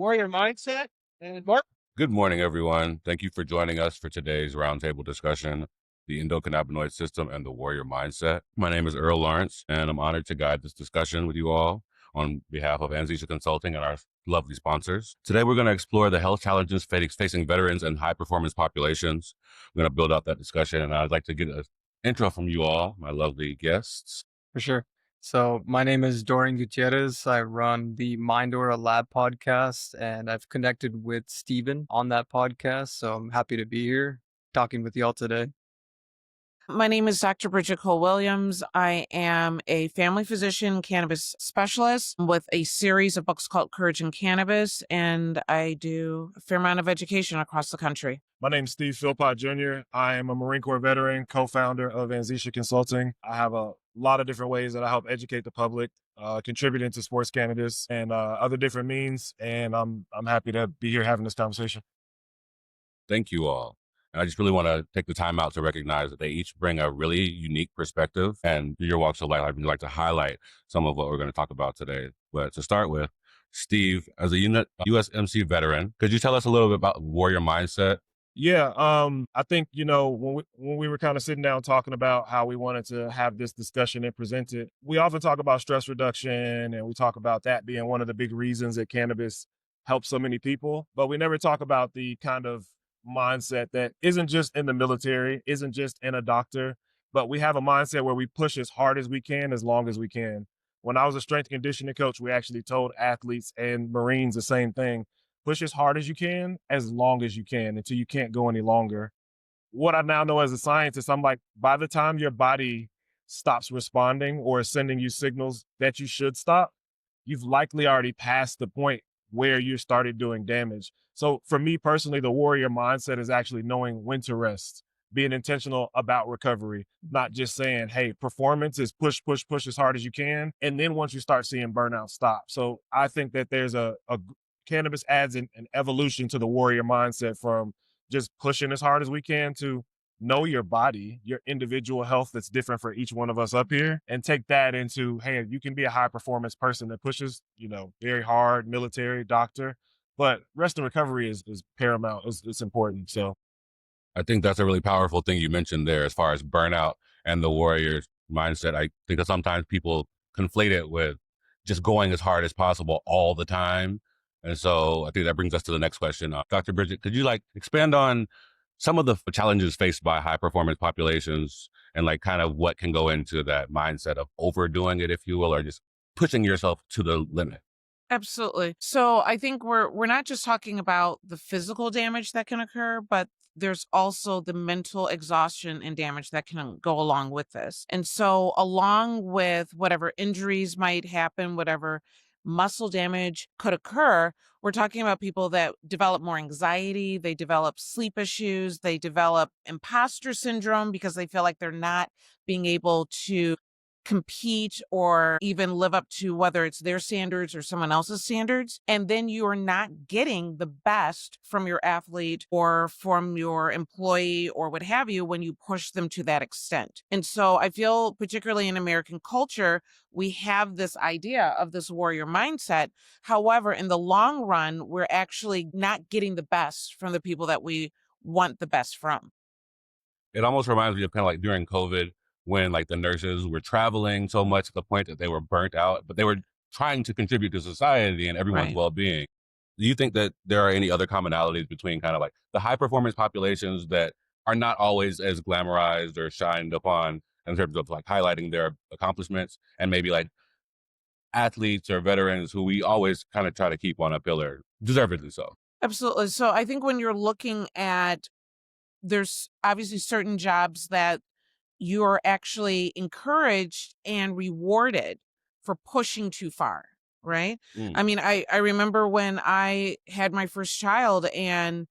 Warrior Mindset, and Mark. Good morning, everyone. Thank you for joining us for today's roundtable discussion, the endocannabinoid system and the warrior mindset. My name is Earl Lawrence, and I'm honored to guide this discussion with you all on behalf of Anzisha Consulting and our lovely sponsors. Today, we're going to explore the health challenges facing veterans and high-performance populations. We're going to build out that discussion, and I'd like to get an intro from you all, my lovely guests. For sure. So my name is Dorian Gutierrez. I run the Mindora Lab podcast, and I've connected with Steven on that podcast. So I'm happy to be here talking with y'all today. My name is Dr. Bridget Cole Williams. I am a family physician, cannabis specialist with a series of books called Courage in Cannabis, and I do a fair amount of education across the country. My name is Steven Philpott Jr. I am a Marine Corps veteran, co-founder of Anzisha Consulting. I have a lot of different ways that I help educate the public, contributing to sports cannabis and other different means, and I'm happy to be here having this conversation. Thank you all. And I just really want to take the time out to recognize that they each bring a really unique perspective, and through your walks of life, I'd like to highlight some of what we're going to talk about today. But to start with, Steve, as a USMC veteran, could you tell us a little bit about warrior mindset? Yeah, I think, when we were kind of sitting down talking about how we wanted to have this discussion and present it, we often talk about stress reduction, and we talk about that being one of the big reasons that cannabis helps so many people. But we never talk about the kind of mindset that isn't just in the military, isn't just in a doctor, but we have a mindset where we push as hard as we can, as long as we can. When I was a strength and conditioning coach, we actually told athletes and Marines the same thing. Push as hard as you can, as long as you can, until you can't go any longer. What I now know as a scientist, I'm like, by the time your body stops responding or sending you signals that you should stop, you've likely already passed the point where you started doing damage. So for me personally, the warrior mindset is actually knowing when to rest, being intentional about recovery, not just saying, hey, performance is push, push, push as hard as you can. And then once you start seeing burnout, stop. So I think that there's a cannabis adds an evolution to the warrior mindset from just pushing as hard as we can to know your body, your individual health that's different for each one of us up here, and take that into, hey, you can be a high performance person that pushes, very hard, military, doctor, but rest and recovery is paramount. It's important. So I think that's a really powerful thing you mentioned there as far as burnout and the warrior's mindset. I think that sometimes people conflate it with just going as hard as possible all the time. And so I think that brings us to the next question. Dr. Bridget, could you expand on some of the challenges faced by high performance populations and kind of what can go into that mindset of overdoing it, if you will, or just pushing yourself to the limit? Absolutely. So I think we're not just talking about the physical damage that can occur, but there's also the mental exhaustion and damage that can go along with this. And so along with whatever injuries might happen, whatever muscle damage could occur, we're talking about people that develop more anxiety, they develop sleep issues, they develop imposter syndrome because they feel like they're not being able to compete or even live up to whether it's their standards or someone else's standards. And then you are not getting the best from your athlete or from your employee or what have you when you push them to that extent. And so I feel particularly in American culture, we have this idea of this warrior mindset. However, in the long run, we're actually not getting the best from the people that we want the best from. It almost reminds me of kind of like during COVID, when the nurses were traveling so much to the point that they were burnt out, but they were trying to contribute to society and everyone's Right. well-being. Do you think that there are any other commonalities between kind of the high performance populations that are not always as glamorized or shined upon in terms of highlighting their accomplishments, and maybe athletes or veterans who we always kind of try to keep on a pillar, deservedly so? Absolutely. So I think when you're looking at, there's obviously certain jobs that you're actually encouraged and rewarded for pushing too far, right? I mean, I remember when I had my first child and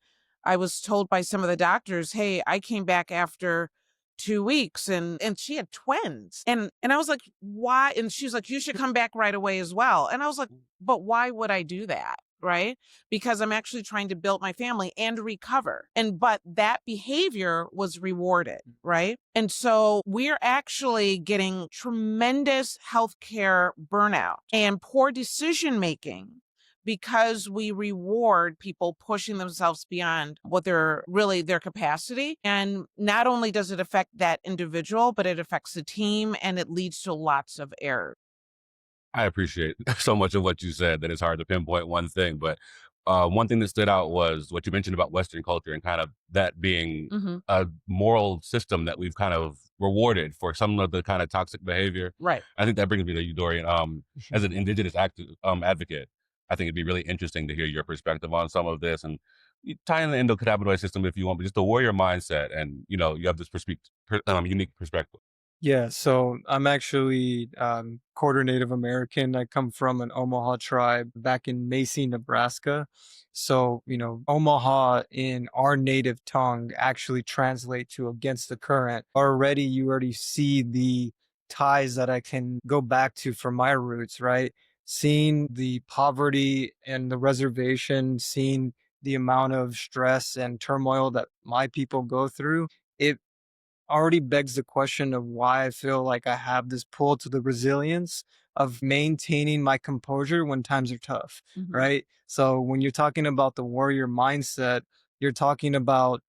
I was told by some of the doctors, hey, I came back after 2 weeks and she had twins. And I was like, why? And she's like, you should come back right away as well. And I was like, but why would I do that? Right? Because I'm actually trying to build my family and recover. But that behavior was rewarded, right? And so we're actually getting tremendous healthcare burnout and poor decision making because we reward people pushing themselves beyond what they're really their capacity. And not only does it affect that individual, but it affects the team, and it leads to lots of error. I appreciate so much of what you said that it's hard to pinpoint one thing. But one thing that stood out was what you mentioned about Western culture and kind of that being a moral system that we've kind of rewarded for some of the kind of toxic behavior. Right. I think that brings me to you, Dorian. As an indigenous advocate, I think it'd be really interesting to hear your perspective on some of this and you tie in the endocannabinoid system if you want, but just the warrior mindset. And, you know, you have this unique perspective. Yeah, so I'm actually quarter Native American. I come from an Omaha tribe back in Macy, Nebraska. So, Omaha in our native tongue actually translate to against the current. You already see the ties that I can go back to from my roots, right? Seeing the poverty and the reservation, seeing the amount of stress and turmoil that my people go through, it already begs the question of why I feel like I have this pull to the resilience of maintaining my composure when times are tough, right? So when you're talking about the warrior mindset, you're talking about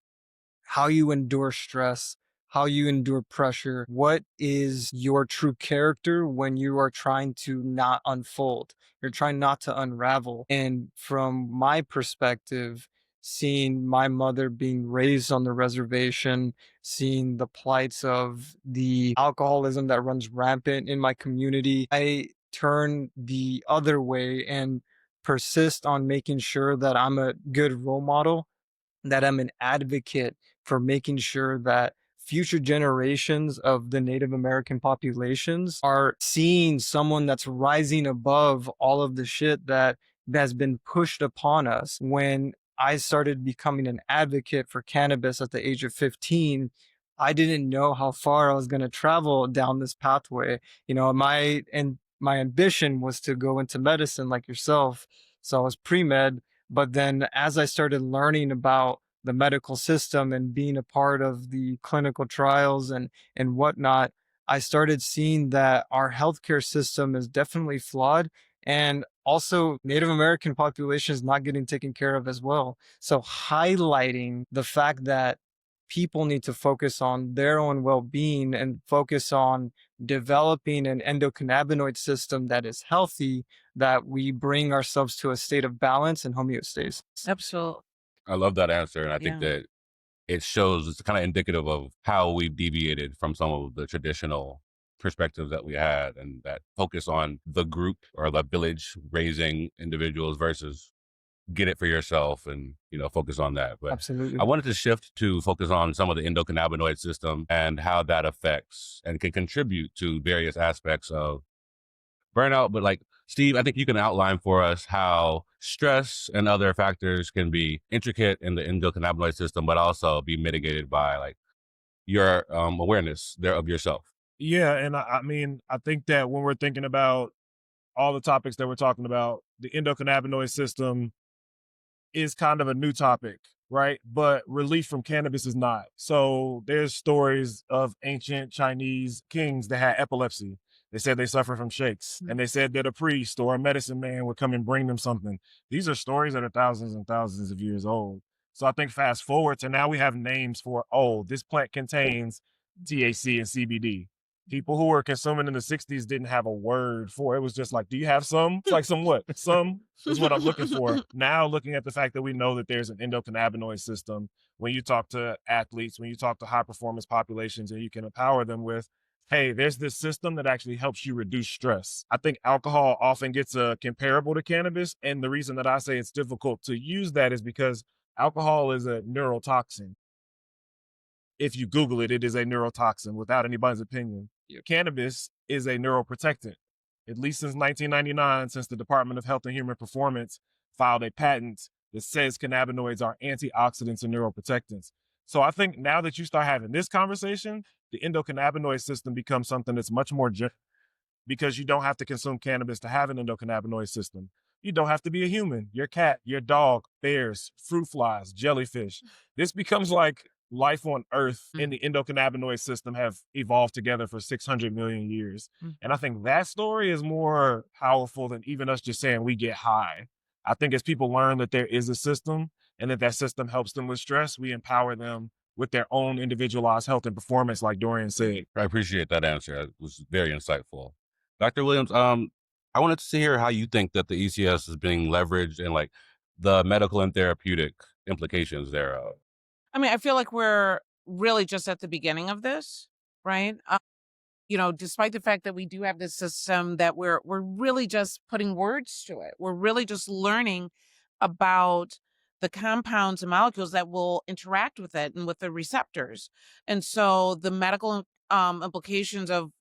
how you endure stress, how you endure pressure. What is your true character when you are trying to not unfold? You're trying not to unravel. And from my perspective, seeing my mother being raised on the reservation, seeing the plights of the alcoholism that runs rampant in my community, I turn the other way and persist on making sure that I'm a good role model, that I'm an advocate for making sure that future generations of the Native American populations are seeing someone that's rising above all of the shit that has been pushed upon us. When I started becoming an advocate for cannabis at the age of 15, I didn't know how far I was going to travel down this pathway. My ambition was to go into medicine like yourself. So I was pre-med, but then as I started learning about the medical system and being a part of the clinical trials and whatnot, I started seeing that our healthcare system is definitely flawed. And also Native American population is not getting taken care of as well. So highlighting the fact that people need to focus on their own well-being and focus on developing an endocannabinoid system that is healthy, that we bring ourselves to a state of balance and homeostasis. Absolutely. I love that answer. And I think Yeah. that it shows it's kind of indicative of how we've deviated from some of the traditional perspectives that we had and that focus on the group or the village raising individuals versus get it for yourself and, focus on that. But Absolutely. I wanted to shift to focus on some of the endocannabinoid system and how that affects and can contribute to various aspects of burnout. But like, Steve, I think you can outline for us how stress and other factors can be intricate in the endocannabinoid system, but also be mitigated by like your awareness there of yourself. Yeah, and I mean, I think that when we're thinking about all the topics that we're talking about, the endocannabinoid system is kind of a new topic, right? But relief from cannabis is not. So there's stories of ancient Chinese kings that had epilepsy. They said they suffer from shakes, and they said that a priest or a medicine man would come and bring them something. These are stories that are thousands and thousands of years old. So I think fast forward to now we have names for, this plant contains THC and CBD. People who were consuming in the 60s didn't have a word for it. It was just like, do you have some? It's like, some what? Some is what I'm looking for. Now, looking at the fact that we know that there's an endocannabinoid system, when you talk to athletes, when you talk to high performance populations and you can empower them with, hey, there's this system that actually helps you reduce stress. I think alcohol often gets comparable to cannabis. And the reason that I say it's difficult to use that is because alcohol is a neurotoxin. If you Google it, it is a neurotoxin without anybody's opinion. Cannabis is a neuroprotectant. At least since 1999, since the Department of Health and Human Performance filed a patent that says cannabinoids are antioxidants and neuroprotectants. So I think now that you start having this conversation, the endocannabinoid system becomes something that's much more general because you don't have to consume cannabis to have an endocannabinoid system. You don't have to be a human. Your cat, your dog, bears, fruit flies, jellyfish. This becomes like life on Earth and the endocannabinoid system have evolved together for 600 million years. And I think that story is more powerful than even us just saying we get high. I think as people learn that there is a system and that system helps them with stress, we empower them with their own individualized health and performance, like Dorian said. I appreciate that answer. It was very insightful. Dr. Williams, I wanted to hear how you think that the ECS is being leveraged and like the medical and therapeutic implications thereof. I mean, I feel like we're really just at the beginning of this, right? Despite the fact that we do have this system, that we're really just putting words to it. We're really just learning about the compounds and molecules that will interact with it and with the receptors. And so the medical implications of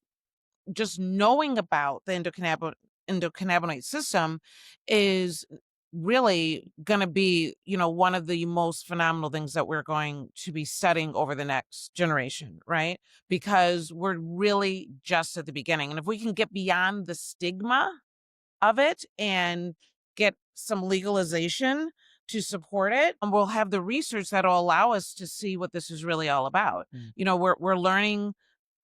just knowing about the endocannabinoid system is really going to be, one of the most phenomenal things that we're going to be studying over the next generation, right? Because we're really just at the beginning. And if we can get beyond the stigma of it and get some legalization to support it, and we'll have the research that'll allow us to see what this is really all about. We're learning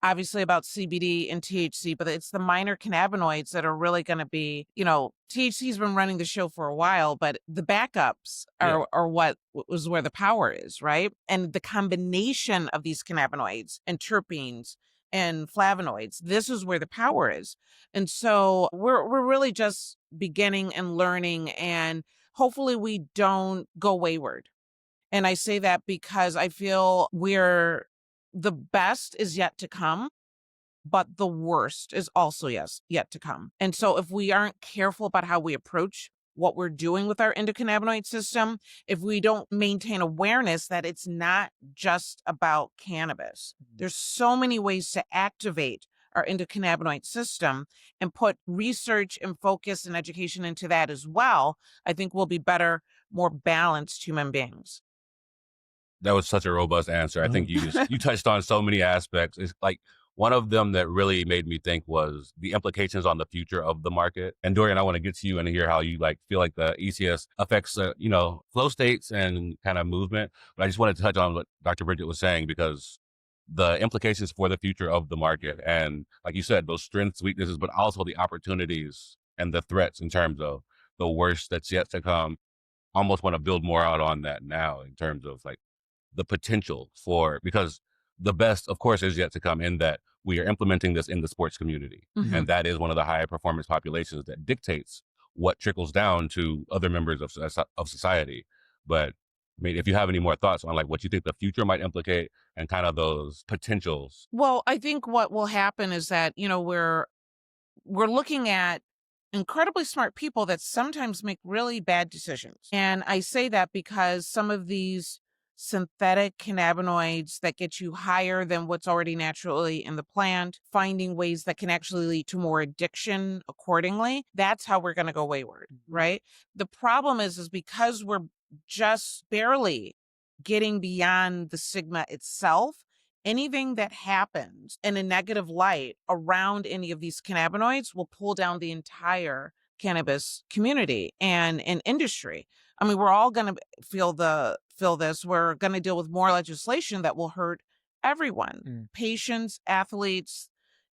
obviously about CBD and THC, but it's the minor cannabinoids that are really going to be, THC's been running the show for a while, but the backups are what was where the power is, right? And the combination of these cannabinoids and terpenes and flavonoids, this is where the power is. And so we're really just beginning and learning, and hopefully we don't go wayward. And I say that because I feel the best is yet to come, but the worst is also yet to come. And so if we aren't careful about how we approach what we're doing with our endocannabinoid system, if we don't maintain awareness that it's not just about cannabis, there's so many ways to activate our endocannabinoid system and put research and focus and education into that as well, I think we'll be better, more balanced human beings. That was such a robust answer. I think you touched on so many aspects. It's like one of them that really made me think was the implications on the future of the market. And Dorian, I want to get to you and hear how you feel like the ECS affects, flow states and kind of movement. But I just wanted to touch on what Dr. Bridget was saying, because the implications for the future of the market and, like you said, those strengths, weaknesses, but also the opportunities and the threats in terms of the worst that's yet to come. I almost want to build more out on that now in terms of like the potential because the best, of course, is yet to come, in that we are implementing this in the sports community. And that is one of the high performance populations that dictates what trickles down to other members of society. But I mean, if you have any more thoughts on like what you think the future might implicate and kind of those potentials. Well, I think what will happen is that, we're looking at incredibly smart people that sometimes make really bad decisions. And I say that because some of these synthetic cannabinoids that get you higher than what's already naturally in the plant, finding ways that can actually lead to more addiction accordingly, that's how we're going to go wayward, right? The problem is because we're just barely getting beyond the stigma itself, anything that happens in a negative light around any of these cannabinoids will pull down the entire cannabis community and industry. I mean, we're all going to feel this. We're going to deal with more legislation that will hurt everyone, patients, athletes,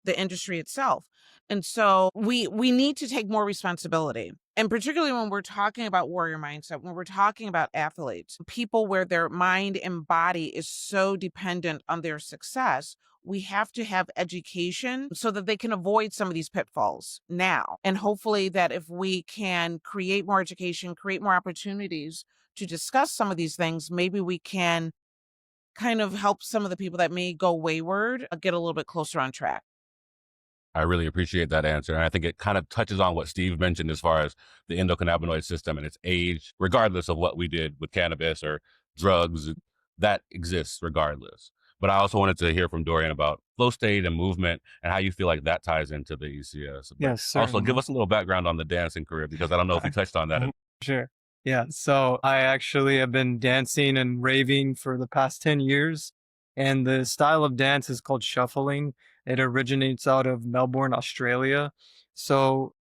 the industry itself. And so we need to take more responsibility. And particularly when we're talking about warrior mindset, when we're talking about athletes, people where their mind and body is so dependent on their success, we have to have education so that they can avoid some of these pitfalls now. And hopefully that if we can create more education, create more opportunities to discuss some of these things, maybe we can kind of help some of the people that may go wayward get a little bit closer on track. I really appreciate that answer. And I think it kind of touches on what Steve mentioned as far as the endocannabinoid system and its age, regardless of what we did with cannabis or drugs, that exists regardless. But I also wanted to hear from Dorian about flow state and movement and how you feel like that ties into the ECS. But Yes, also certainly. give us a little background on the dancing career, because I don't know if you touched on that. Sure. Yeah. So I actually have been dancing and raving for the past 10 years. And the style of dance is called shuffling. It originates out of Melbourne, Australia. So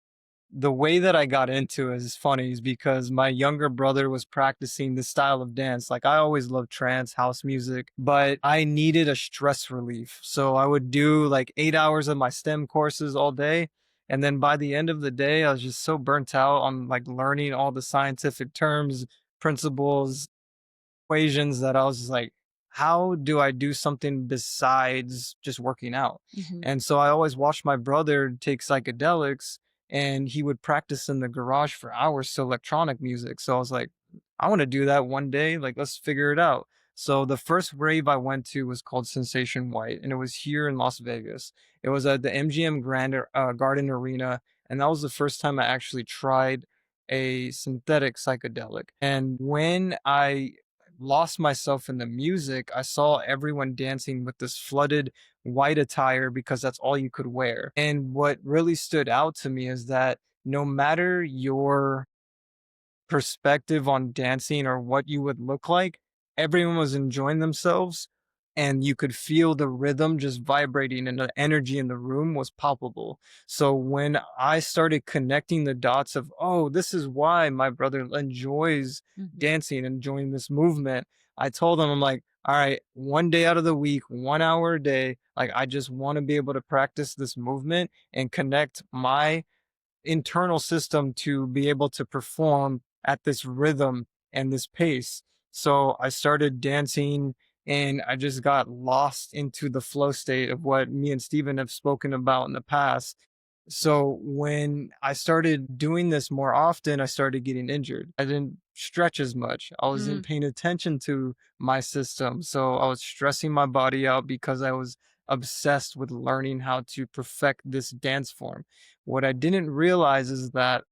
the way that I got into it is funny, is because my younger brother was practicing this style of dance. Like, I always loved trance, house music, but I needed a stress relief. So I would do like 8 hours of my STEM courses all day. And then by the end of the day, I was just so burnt out on like learning all the scientific terms, principles, equations that I was just like, how do I do something besides just working out? Mhm. And so I always watched my brother take psychedelics and he would practice in the garage for hours to electronic music. So I was like, I want to do that one day. Like, let's figure it out. So the first rave I went to was called Sensation White, and it was here in Las Vegas. It was at the MGM Garden Arena, and that was the first time I actually tried a synthetic psychedelic. And when I lost myself in the music, I saw everyone dancing with this flooded white attire because that's all you could wear. And what really stood out to me is that no matter your perspective on dancing or what you would look like, everyone was enjoying themselves and you could feel the rhythm just vibrating and the energy in the room was palpable. So when I started connecting the dots of, oh, this is why my brother enjoys dancing, enjoying this movement, I told him, I'm like, all right, one day out of the week, 1 hour a day, like I just want to be able to practice this movement and connect my internal system to be able to perform at this rhythm and this pace. So I started dancing and I just got lost into the flow state of what me and Steven have spoken about in the past. So when I started doing this more often, I started getting injured. I didn't stretch as much. I wasn't paying attention to my system. So I was stressing my body out because I was obsessed with learning how to perfect this dance form. What I didn't realize is that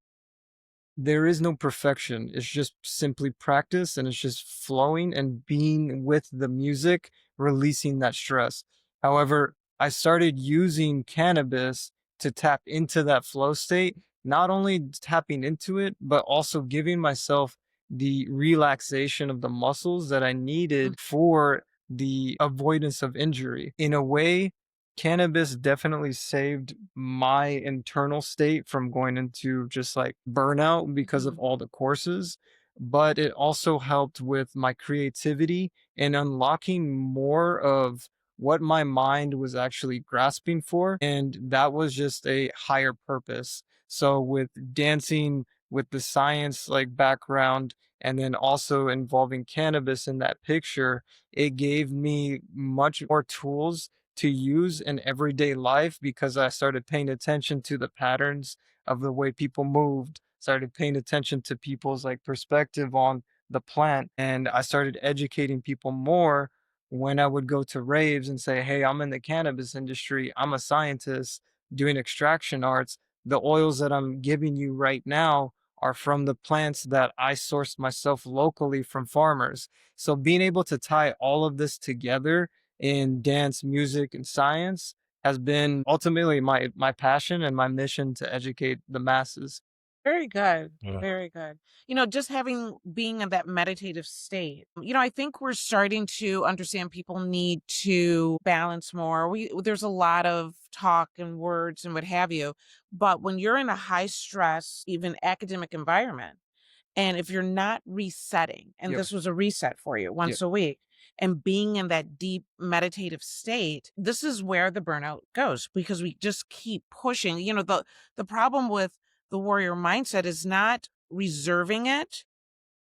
there is no perfection. It's just simply practice and it's just flowing and being with the music, releasing that stress. However, I started using cannabis to tap into that flow state, not only tapping into it, but also giving myself the relaxation of the muscles that I needed for the avoidance of injury. In a way, cannabis definitely saved my internal state from going into just like burnout because of all the courses, but it also helped with my creativity and unlocking more of what my mind was actually grasping for. And that was just a higher purpose. So with dancing, with the science like background, and then also involving cannabis in that picture, it gave me much more tools to use in everyday life because I started paying attention to the patterns of the way people moved, started paying attention to people's like perspective on the plant, and I started educating people more when I would go to raves and say, "Hey, I'm in the cannabis industry. I'm a scientist doing extraction arts. The oils that I'm giving you right now are from the plants that I sourced myself locally from farmers." So being able to tie all of this together in dance, music, and science has been ultimately my passion and my mission to educate the masses. Very good. Yeah. Very good. Just being in that meditative state. I think we're starting to understand people need to balance more. There's a lot of talk and words and what have you, but when you're in a high stress, even academic environment, and if you're not resetting, and Yep. this was a reset for you once a week, and being in that deep meditative state, this is where the burnout goes because we just keep pushing. The problem with the warrior mindset is not reserving it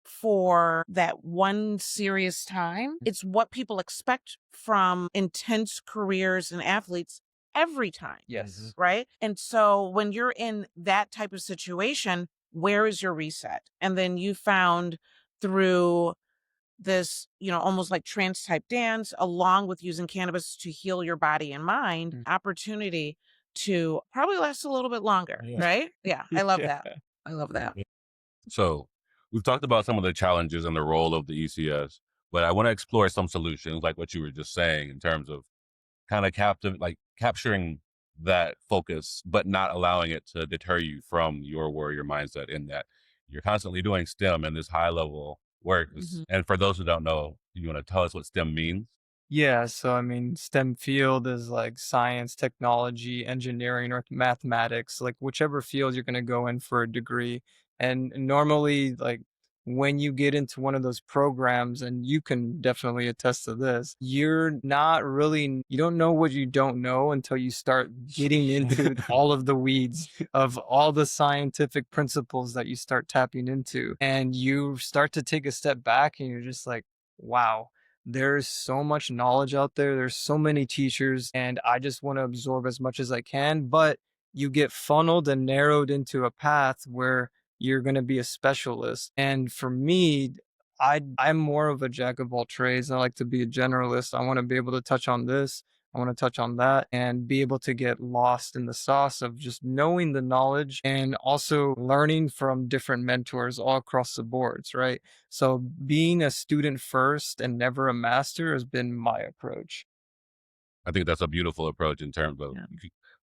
for that one serious time. It's what people expect from intense careers and athletes every time. Yes. Right. And so when you're in that type of situation, where is your reset? And then you found through this, almost like trance type dance, along with using cannabis to heal your body and mind, opportunity to probably last a little bit longer. Yeah. Right. Yeah. I love Yeah. that. I love that. So we've talked about some of the challenges and the role of the ECS, but I want to explore some solutions, like what you were just saying, in terms of kind of capturing that focus, but not allowing it to deter you from your warrior mindset. In that you're constantly doing STEM and this high level work. And for those who don't know, you want to tell us what STEM means? Yeah, so I mean, STEM field is like science, technology, engineering, or mathematics, like whichever field you're going to go in for a degree. And normally, like when you get into one of those programs, and you can definitely attest to this, you don't know what you don't know until you start getting into all of the weeds of all the scientific principles that you start tapping into. And you start to take a step back and you're just like, wow, there's so much knowledge out there. There's so many teachers, and I just want to absorb as much as I can. But you get funneled and narrowed into a path where you're going to be a specialist. And for me, I'm more of a jack of all trades. I like to be a generalist. I want to be able to touch on this. I want to touch on that and be able to get lost in the sauce of just knowing the knowledge and also learning from different mentors all across the boards, right? So being a student first and never a master has been my approach. I think that's a beautiful approach in terms of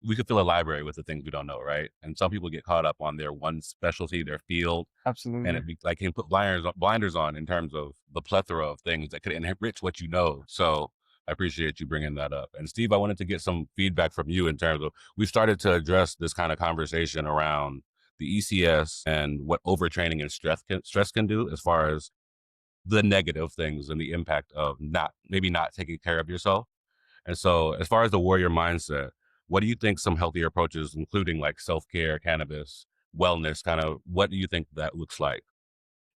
we could fill a library with the things we don't know, right? And some people get caught up on their one specialty, their field, Absolutely. and it can put blinders on in terms of the plethora of things that could enrich what you know. So I appreciate you bringing that up. And Steve, I wanted to get some feedback from you in terms of, we started to address this kind of conversation around the ECS and what overtraining and stress can do as far as the negative things and the impact of maybe not taking care of yourself. And so as far as the warrior mindset, what do you think some healthier approaches, including like self-care, cannabis, wellness, kind of, what do you think that looks like?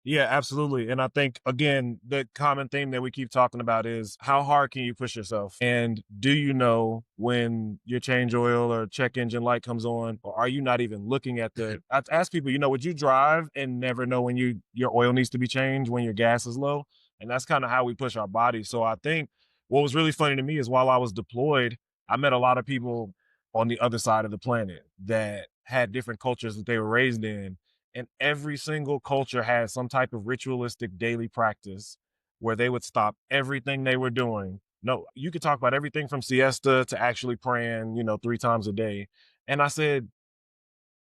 Yeah, absolutely. And I think, again, the common theme that we keep talking about is how hard can you push yourself? And do you know when your change oil or check engine light comes on, or are you not even looking at I ask people, would you drive and never know when your oil needs to be changed, when your gas is low? And that's kind of how we push our bodies. So I think what was really funny to me is while I was deployed, I met a lot of people on the other side of the planet that had different cultures that they were raised in. And every single culture had some type of ritualistic daily practice where they would stop everything they were doing. No, you could talk about everything from siesta to actually praying, 3 times a day. And I said,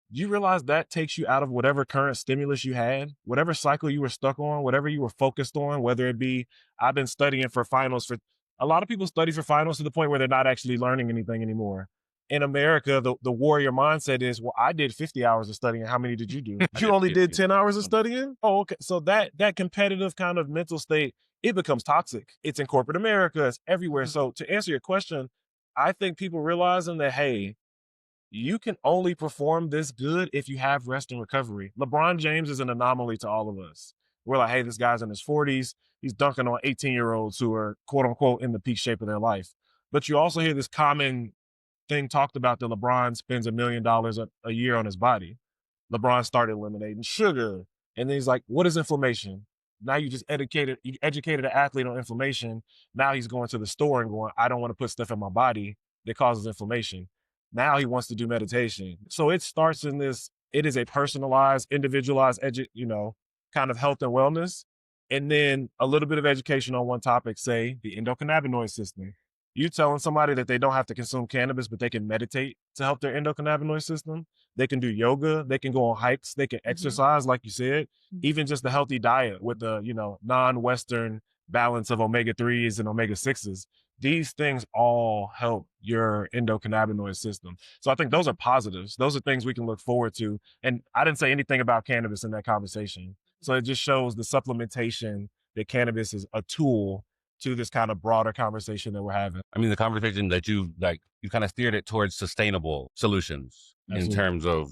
you realize that takes you out of whatever current stimulus you had, whatever cycle you were stuck on, whatever you were focused on, whether it be, I've been studying for finals for, a lot of people study for finals to the point where they're not actually learning anything anymore. In America, the warrior mindset is, well, I did 50 hours of studying. How many did you do? You only did 10 hours of studying? Oh, okay. So that competitive kind of mental state, it becomes toxic. It's in corporate America. It's everywhere. So to answer your question, I think people realizing that, hey, you can only perform this good if you have rest and recovery. LeBron James is an anomaly to all of us. We're like, hey, this guy's in his 40s. He's dunking on 18-year-olds who are, quote unquote, in the peak shape of their life. But you also hear this common thing talked about that LeBron spends $1 million a year on his body. LeBron started eliminating sugar. And then he's like, what is inflammation? Now you educated an athlete on inflammation. Now he's going to the store and going, I don't want to put stuff in my body that causes inflammation. Now he wants to do meditation. So it starts in this, it is a personalized, individualized, kind of health and wellness. And then a little bit of education on one topic, say the endocannabinoid system. You telling somebody that they don't have to consume cannabis, but they can meditate to help their endocannabinoid system. They can do yoga. They can go on hikes. They can exercise, like you said. Even just a healthy diet with the, non-Western balance of omega-3s and omega-6s. These things all help your endocannabinoid system. So I think those are positives. Those are things we can look forward to. And I didn't say anything about cannabis in that conversation. So it just shows the supplementation that cannabis is a tool to this kind of broader conversation that we're having. I mean, the conversation that you kind of steered it towards sustainable solutions in terms of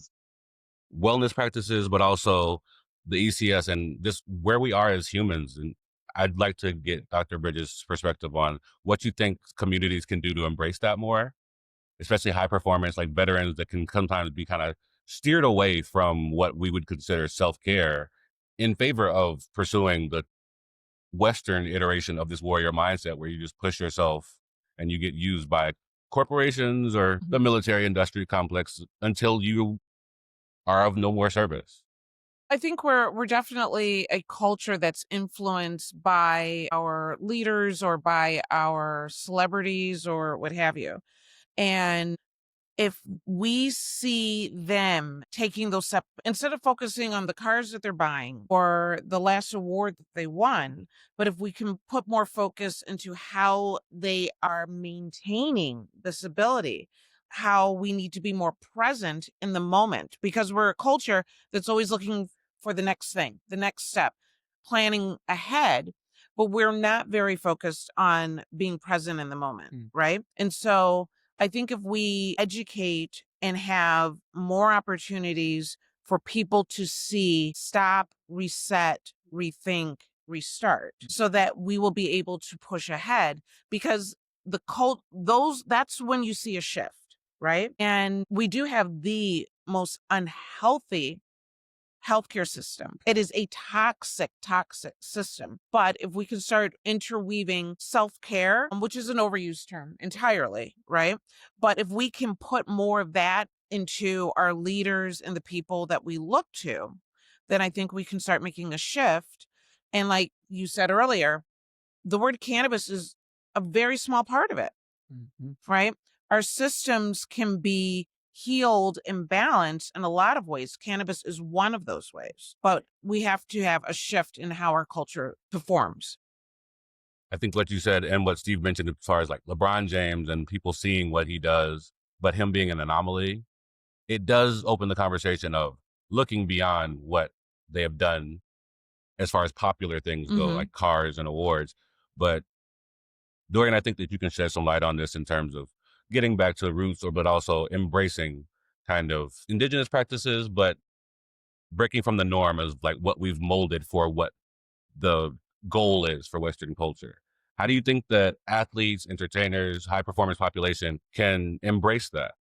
wellness practices, but also the ECS and just where we are as humans. And I'd like to get Dr. Bridges' perspective on what you think communities can do to embrace that more, especially high performance, like veterans that can sometimes be kind of steered away from what we would consider self-care in favor of pursuing the Western iteration of this warrior mindset where you just push yourself and you get used by corporations or the military industry complex until you are of no more service. I think we're definitely a culture that's influenced by our leaders or by our celebrities or what have you. And if we see them taking those steps, instead of focusing on the cars that they're buying or the last award that they won, but if we can put more focus into how they are maintaining this ability, how we need to be more present in the moment, because we're a culture that's always looking for the next thing, the next step. planning ahead, but we're not very focused on being present in the moment, right? And so I think if we educate and have more opportunities for people to see, stop, reset, rethink, restart, so that we will be able to push ahead, because that's when you see a shift, right? And we do have the most unhealthy healthcare system. It is a toxic system. But if we can start interweaving self-care, which is an overused term entirely, right? But if we can put more of that into our leaders and the people that we look to, then I think we can start making a shift. And like you said earlier, the word cannabis is a very small part of it, right? Our systems can be healed and balanced in a lot of ways. Cannabis is one of those ways, but we have to have a shift in how our culture performs. I think what you said and what Steve mentioned as far as like LeBron James and people seeing what he does, but him being an anomaly, it does open the conversation of looking beyond what they have done as far as popular things go, like cars and awards. But Dorian, I think that you can shed some light on this in terms of getting back to the roots, but also embracing kind of indigenous practices, but breaking from the norm as like what we've molded for what the goal is for Western culture. How do you think that athletes, entertainers, high performance population can embrace that?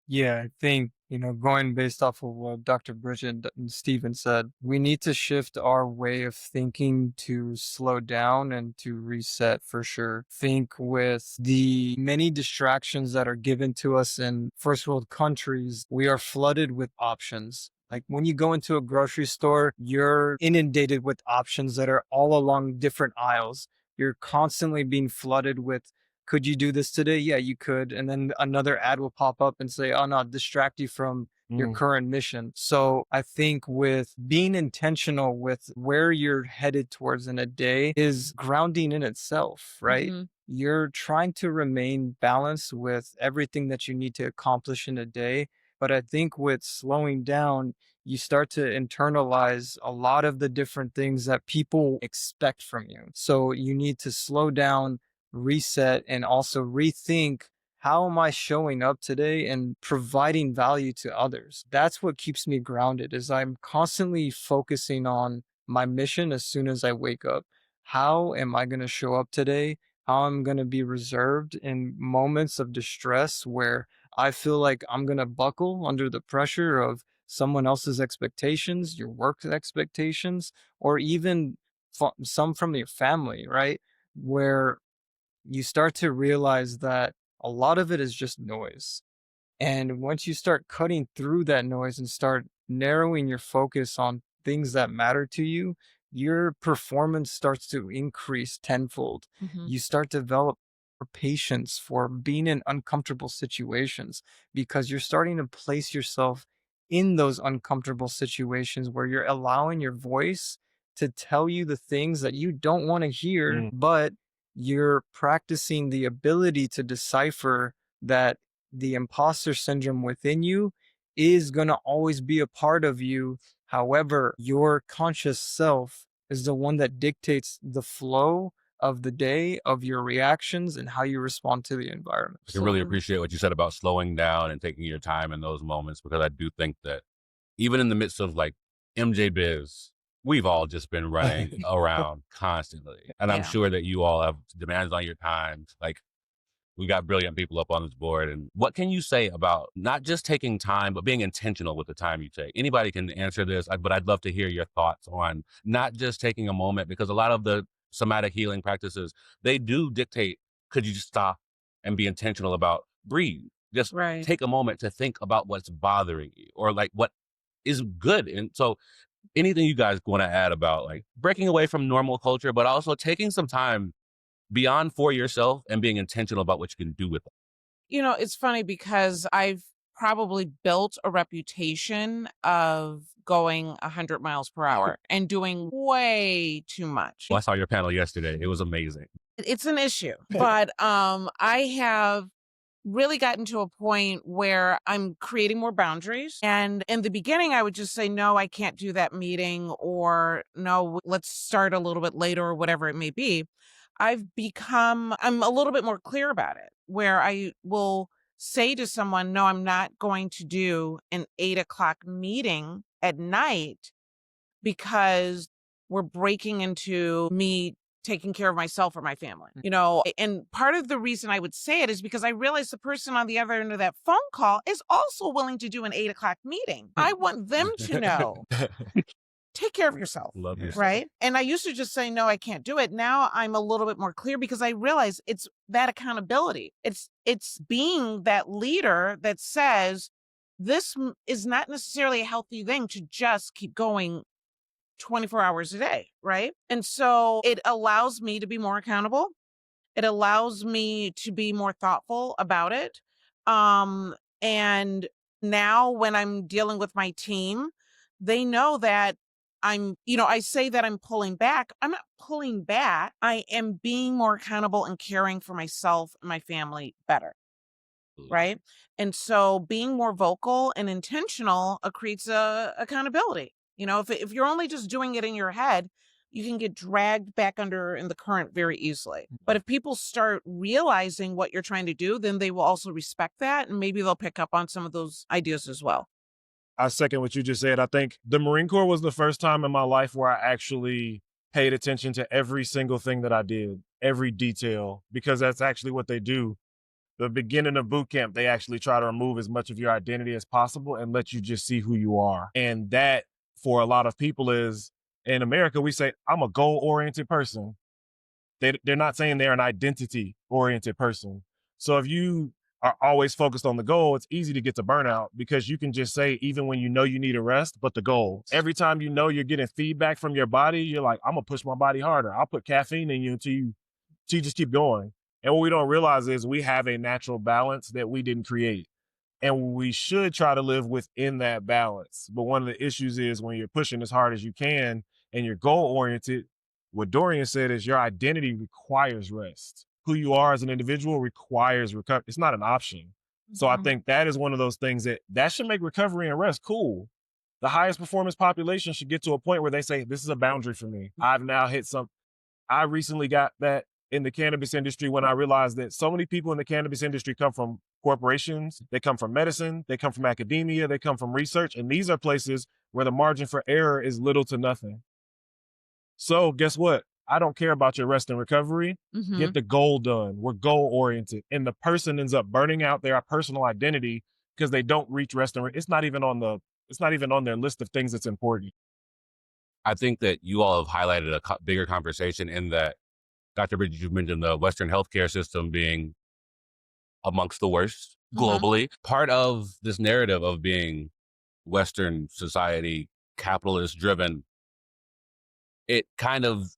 Yeah, I think, going based off of what Dr. Bridget and Steven said, we need to shift our way of thinking to slow down and to reset for sure. Think with the many distractions that are given to us in first world countries, we are flooded with options. Like when you go into a grocery store, you're inundated with options that are all along different aisles. You're constantly being flooded with, could you do this today? Yeah, you could. And then another ad will pop up and say, oh no, distract you from your current mission. So I think with being intentional with where you're headed towards in a day is grounding in itself, right? You're trying to remain balanced with everything that you need to accomplish in a day. But I think with slowing down, you start to internalize a lot of the different things that people expect from you. So you need to slow down, reset, and also rethink, how am I showing up today and providing value to others? That's what keeps me grounded, is I'm constantly focusing on my mission as soon as I wake up. How am I going to show up today? How I'm going to be reserved in moments of distress where I feel like I'm going to buckle under the pressure of someone else's expectations, your work expectations, or even some from your family, right? Where you start to realize that a lot of it is just noise. And once you start cutting through that noise and start narrowing your focus on things that matter to you, your performance starts to increase tenfold. You start to develop patience for being in uncomfortable situations, because you're starting to place yourself in those uncomfortable situations where you're allowing your voice to tell you the things that you don't want to hear, but you're practicing the ability to decipher that the imposter syndrome within you is going to always be a part of you. However, your conscious self is the one that dictates the flow of the day, of your reactions, and how you respond to the environment. I can really appreciate what you said about slowing down and taking your time in those moments, because I do think that even in the midst of like MJ Biz, we've all just been running around constantly. And I'm sure that you all have demands on your time. Like, we got brilliant people up on this board. And what can you say about not just taking time, but being intentional with the time you take? Anybody can answer this, but I'd love to hear your thoughts on not just taking a moment, because a lot of the somatic healing practices, they do dictate, could you just stop and be intentional about breathe? Just take a moment to think about what's bothering you, or like what is good. And so anything you guys want to add about like breaking away from normal culture, but also taking some time beyond for yourself and being intentional about what you can do with it? It's funny because I've probably built a reputation of going 100 miles per hour and doing way too much. Well, I saw your panel yesterday. It was amazing. It's an issue, but I have really gotten to a point where I'm creating more boundaries. And in the beginning, I would just say, no, I can't do that meeting, or no, let's start a little bit later, or whatever it may be. I'm a little bit more clear about it, where I will say to someone, no, I'm not going to do an 8 o'clock meeting at night because we're breaking into me taking care of myself or my family, and part of the reason I would say it is because I realize the person on the other end of that phone call is also willing to do an 8 o'clock meeting. I want them to know, take care of yourself. Love yourself. Right. And I used to just say, no, I can't do it. Now I'm a little bit more clear because I realize it's that accountability. It's being that leader that says this is not necessarily a healthy thing to just keep going 24 hours a day, right? And so it allows me to be more accountable. It allows me to be more thoughtful about it. And now when I'm dealing with my team, they know that I say that I'm pulling back. I'm not pulling back. I am being more accountable and caring for myself and my family better. Right. And so being more vocal and intentional creates accountability. If you're only just doing it in your head, you can get dragged back under in the current very easily. But if people start realizing what you're trying to do, then they will also respect that. And maybe they'll pick up on some of those ideas as well. I second what you just said. I think the Marine Corps was the first time in my life where I actually paid attention to every single thing that I did, every detail, because that's actually what they do. The beginning of boot camp, they actually try to remove as much of your identity as possible and let you just see who you are. And that, for a lot of people, is, in America, we say, I'm a goal-oriented person. They're not saying they're an identity-oriented person. So if you are always focused on the goal, it's easy to get to burnout because you can just say, even when you know you need a rest, but the goal. Every time you know you're getting feedback from your body, you're like, I'm going to push my body harder. I'll put caffeine in you until you just keep going. And what we don't realize is we have a natural balance that we didn't create. And we should try to live within that balance. But one of the issues is when you're pushing as hard as you can and you're goal-oriented, what Dorian said is your identity requires rest. Who you are as an individual requires recovery. It's not an option. Mm-hmm. So I think that is one of those things that should make recovery and rest cool. The highest performance population should get to a point where they say, this is a boundary for me. I've now hit I recently got that in the cannabis industry when I realized that so many people in the cannabis industry come from corporations, they come from medicine, they come from academia, they come from research, and these are places where the margin for error is little to nothing. So guess what? I don't care about your rest and recovery. Mm-hmm. Get the goal done. We're goal-oriented. And the person ends up burning out their personal identity because they don't reach rest and it's not even on their list of things that's important. I think that you all have highlighted a bigger conversation in that, Dr. Bridget, you mentioned the Western healthcare system being amongst the worst globally. Mm-hmm. Part of this narrative of being Western society, capitalist driven, it kind of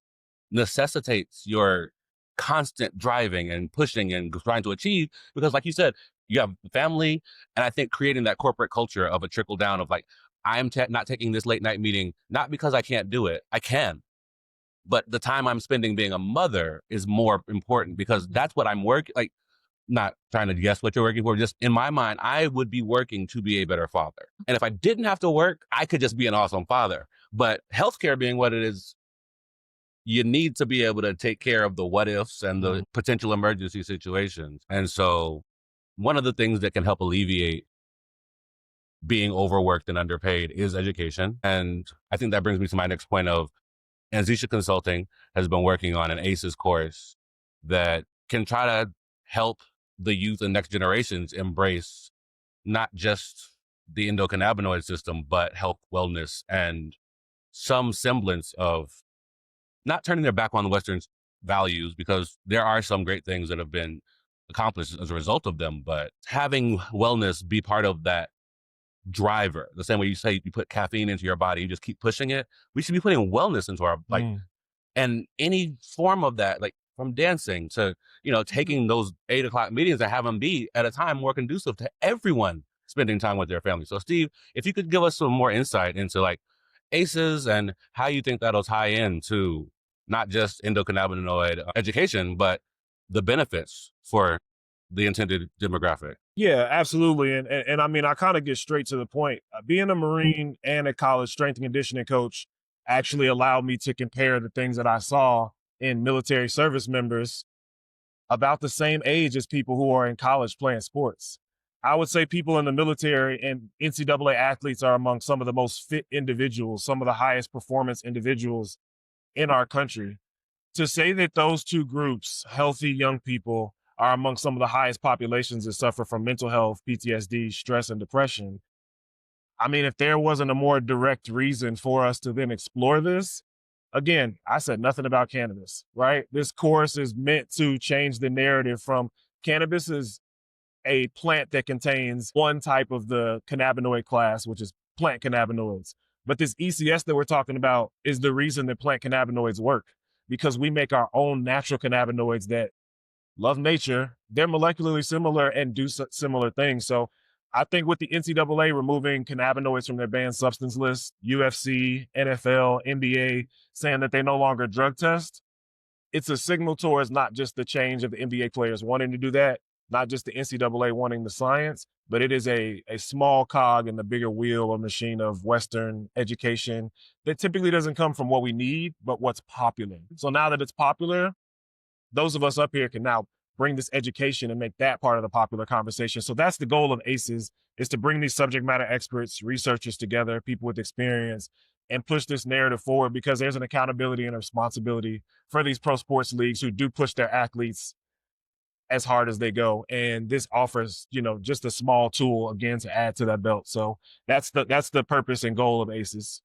necessitates your constant driving and pushing and trying to achieve, because like you said, you have family. And I think creating that corporate culture of a trickle down of like, I'm not taking this late night meeting, not because I can't do it. I can. But the time I'm spending being a mother is more important because that's what I'm working, like, not trying to guess what you're working for. Just in my mind, I would be working to be a better father. And if I didn't have to work, I could just be an awesome father. But healthcare being what it is, you need to be able to take care of the what ifs and the potential emergency situations. And so one of the things that can help alleviate being overworked and underpaid is education. And I think that brings me to my next point of, Anzisha Consulting has been working on an ACEs course that can try to help the youth and next generations embrace not just the endocannabinoid system, but health, wellness, and some semblance of not turning their back on the Western's values, because there are some great things that have been accomplished as a result of them, but having wellness be part of that driver, the same way you say you put caffeine into your body, you just keep pushing it. We should be putting wellness into our, and any form of that, like from dancing to, taking those 8 o'clock meetings and have them be at a time more conducive to everyone spending time with their family. So Steve, if you could give us some more insight into like ACEs and how you think that'll tie into not just endocannabinoid education, but the benefits for the intended demographic. Yeah, absolutely. And I mean, I kind of get straight to the point. Being a Marine and a college strength and conditioning coach actually allowed me to compare the things that I saw in military service members about the same age as people who are in college playing sports. I would say people in the military and NCAA athletes are among some of the most fit individuals, some of the highest performance individuals in our country. To say that those two groups, healthy young people, are among some of the highest populations that suffer from mental health, PTSD, stress, and depression. I mean, if there wasn't a more direct reason for us to then explore this, again, I said nothing about cannabis, right? This course is meant to change the narrative from cannabis is a plant that contains one type of the cannabinoid class, which is plant cannabinoids. But this ECS that we're talking about is the reason that plant cannabinoids work, because we make our own natural cannabinoids that love nature. They're molecularly similar and do similar things. So I think with the NCAA removing cannabinoids from their banned substance list, UFC, NFL, NBA saying that they no longer drug test, it's a signal towards not just the change of the NBA players wanting to do that, not just the NCAA wanting the science, but it is a small cog in the bigger wheel or machine of Western education that typically doesn't come from what we need, but what's popular. So now that it's popular, those of us up here can now bring this education and make that part of the popular conversation. So that's the goal of ACEs, is to bring these subject matter experts, researchers together, people with experience, and push this narrative forward, because there's an accountability and a responsibility for these pro sports leagues who do push their athletes as hard as they go. And this offers, just a small tool again to add to that belt. So that's the purpose and goal of ACEs.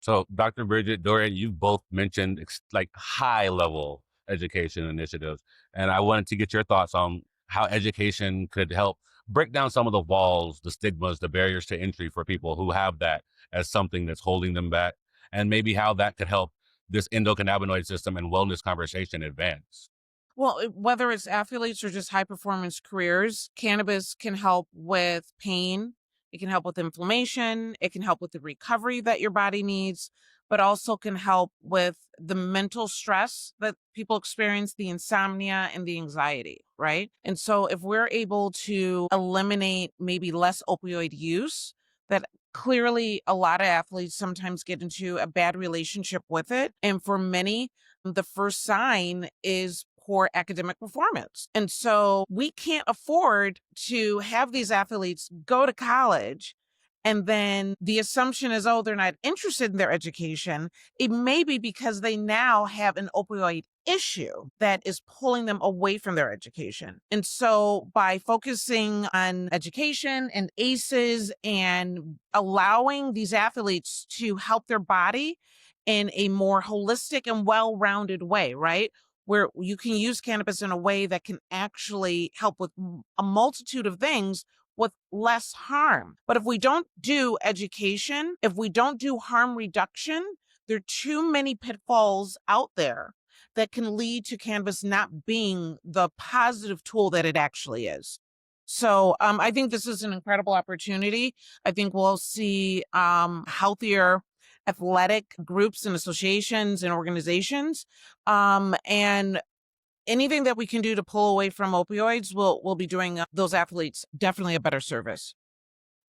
So Dr. Bridget, Dorian, you both mentioned like high level education initiatives. And I wanted to get your thoughts on how education could help break down some of the walls, the stigmas, the barriers to entry for people who have that as something that's holding them back, and maybe how that could help this endocannabinoid system and wellness conversation advance. Well, whether it's athletes or just high performance careers, cannabis can help with pain. It can help with inflammation. It can help with the recovery that your body needs, but also can help with the mental stress that people experience, the insomnia and the anxiety, right? And so if we're able to eliminate maybe less opioid use, that clearly a lot of athletes sometimes get into a bad relationship with it. And for many, the first sign is poor academic performance. And so we can't afford to have these athletes go to college and then the assumption is, oh, they're not interested in their education. It may be because they now have an opioid issue that is pulling them away from their education. And so by focusing on education and ACEs and allowing these athletes to help their body in a more holistic and well-rounded way, right? Where you can use cannabis in a way that can actually help with a multitude of things with less harm. But if we don't do education, if we don't do harm reduction, there are too many pitfalls out there that can lead to cannabis not being the positive tool that it actually is. So I think this is an incredible opportunity. I think we'll see healthier athletic groups and associations and organizations. And anything that we can do to pull away from opioids, we'll be doing those athletes definitely a better service.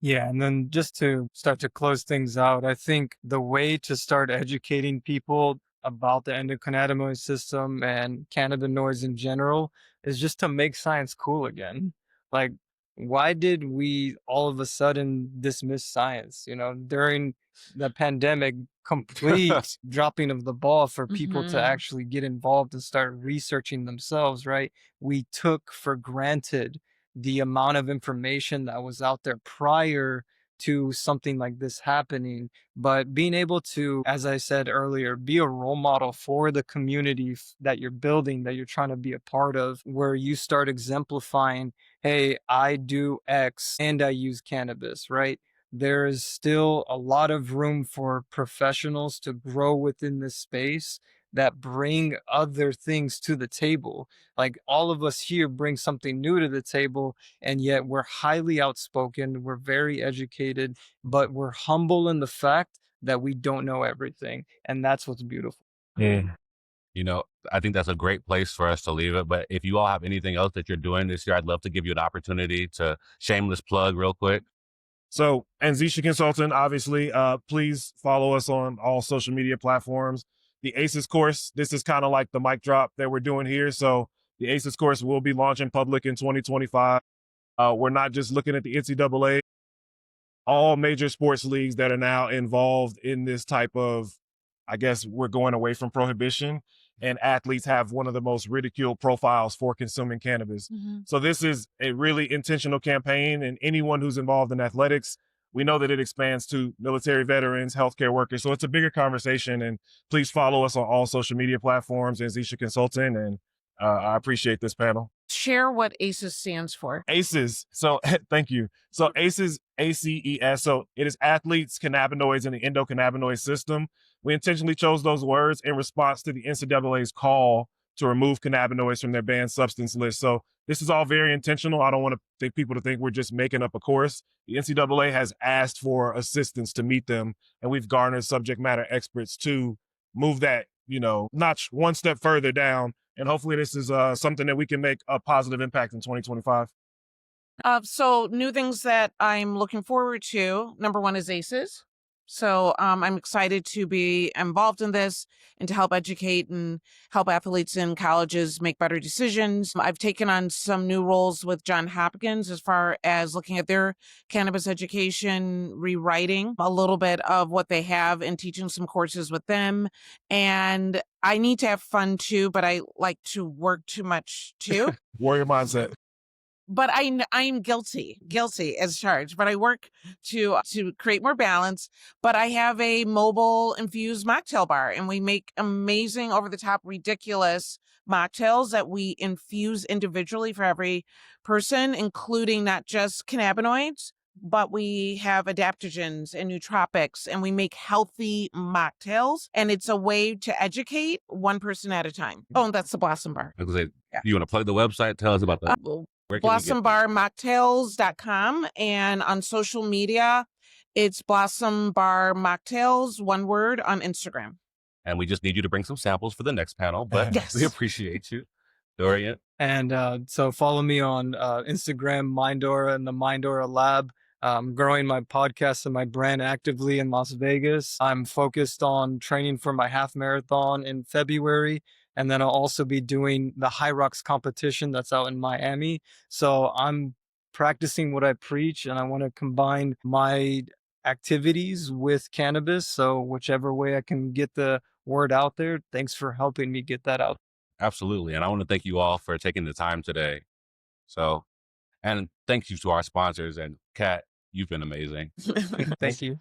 Yeah, and then just to start to close things out, I think the way to start educating people about the endocannabinoid system and cannabinoids in general is just to make science cool again. Like, why did we all of a sudden dismiss science? During the pandemic, complete dropping of the ball for people to actually get involved and start researching themselves, right? We took for granted the amount of information that was out there prior to something like this happening. But being able to, as I said earlier, be a role model for the community that you're building, that you're trying to be a part of, where you start exemplifying, hey, I do X and I use cannabis, right? There is still a lot of room for professionals to grow within this space that bring other things to the table. Like, all of us here bring something new to the table, and yet we're highly outspoken, we're very educated, but we're humble in the fact that we don't know everything. And that's what's beautiful. Yeah. I think that's a great place for us to leave it. But if you all have anything else that you're doing this year, I'd love to give you an opportunity to shameless plug real quick. So, and Zisha Consultant, obviously, please follow us on all social media platforms. The ACES course, this is kind of like the mic drop that we're doing here. So the ACES course will be launching public in 2025. We're not just looking at the NCAA. All major sports leagues that are now involved in this type of, I guess we're going away from prohibition, and athletes have one of the most ridiculed profiles for consuming cannabis. So this is a really intentional campaign, and anyone who's involved in athletics, we know that it expands to military veterans, healthcare workers. So it's a bigger conversation, and please follow us on all social media platforms and Zisha Consulting. And I appreciate this panel. Share what ACES stands for. ACES. So thank you. So ACES, ACES. So it is athletes, cannabinoids, and the endocannabinoid system. We intentionally chose those words in response to the NCAA's call to remove cannabinoids from their banned substance list. So this is all very intentional. I don't want to think people to think we're just making up a course. The NCAA has asked for assistance to meet them, and we've garnered subject matter experts to move that, notch one step further down. And hopefully this is something that we can make a positive impact in 2025. So new things that I'm looking forward to. Number one is ACES. So I'm excited to be involved in this and to help educate and help athletes in colleges make better decisions. I've taken on some new roles with Johns Hopkins as far as looking at their cannabis education, rewriting a little bit of what they have and teaching some courses with them. And I need to have fun too, but I like to work too much too. Warrior mindset. But I'm guilty as charged. But I work to create more balance. But I have a mobile infused mocktail bar, and we make amazing, over the top, ridiculous mocktails that we infuse individually for every person, including not just cannabinoids, but we have adaptogens and nootropics, and we make healthy mocktails. And it's a way to educate one person at a time. Oh, and that's the Blossom Bar. I was gonna say, you want to plug the website? Tell us about that. BlossomBarMocktails.com, and on social media, it's Blossom Bar Mocktails, one word, on Instagram. And we just need you to bring some samples for the next panel, but Yes. we appreciate you. Dorian? And so follow me on Instagram, Mindora, and the Mindora Lab. I'm growing my podcast and my brand actively in Las Vegas. I'm focused on training for my half marathon in February. And then I'll also be doing the High Rocks competition that's out in Miami. So I'm practicing what I preach, and I want to combine my activities with cannabis. So whichever way I can get the word out there, thanks for helping me get that out. Absolutely. And I want to thank you all for taking the time today. So, and thank you to our sponsors. And Kat, you've been amazing. Thank you.